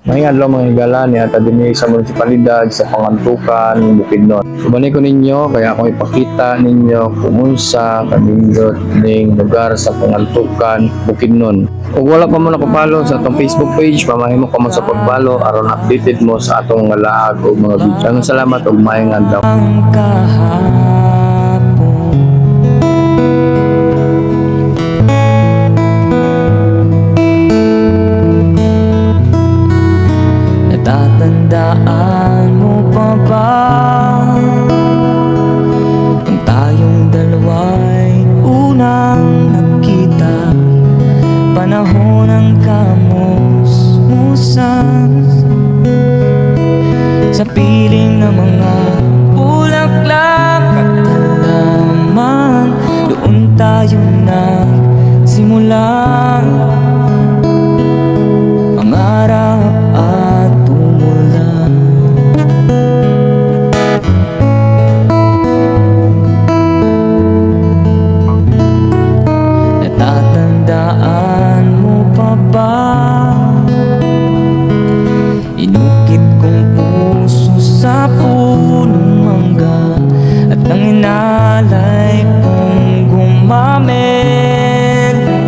May adlaw mga higala ni ata dinhi sa munisipalidad sa Pangantukan, Bukidnon. Subani ko ninyo kaya ako ipakita ninyo kung unsa kanindot ning lugar sa Pangantukan, Bukidnon. Kung wala pa mo nakapalo sa atong Facebook page, pamahimo ka mo sa pag-follow aron updated mo sa atong mga laag o mga video. Ang salamat ug maayong adlaw. Ang kahapon natatandaan mo pa ba nung tayong dalawa'y unang nagkita, panahon ng kamusmusan sa piling ng mga bulaklak at halaman. Doon tayo nagsimula, mangarap at tumula. Natatandaan mo pa ba inukit kong puso sa punong mangga at nang inalay kong gumamela,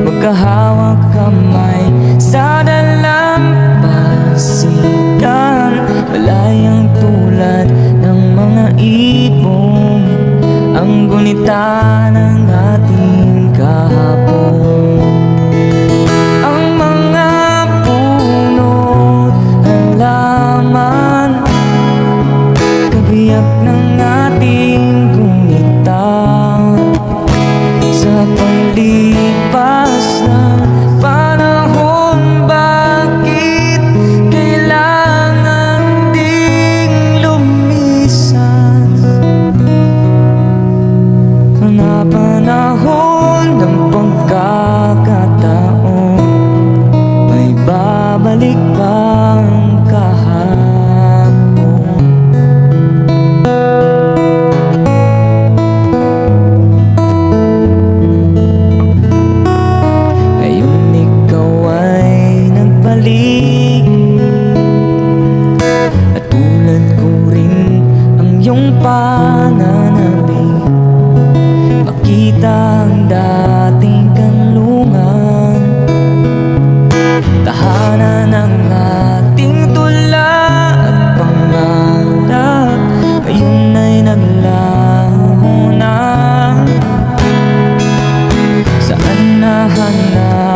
magkahawak kamay sa dalampasigan, balayang tulad ng mga ibong, ang gunita ng ating kahapon. Ang mga puno't halaman, kabiyak ng ating gunita, sa paglipas ng panahon, bakit kailangan ding lumisan? Mga panahon ng pagkakataon, may babalik bang kahapon? Ngayon ikaw ay nagbalik, at tulad ko rin ang iyong pananabik, makita ang dating kanlungan, tahanan ng ating tula at pangarap, ngayon ay naglaho na. Saan nahanap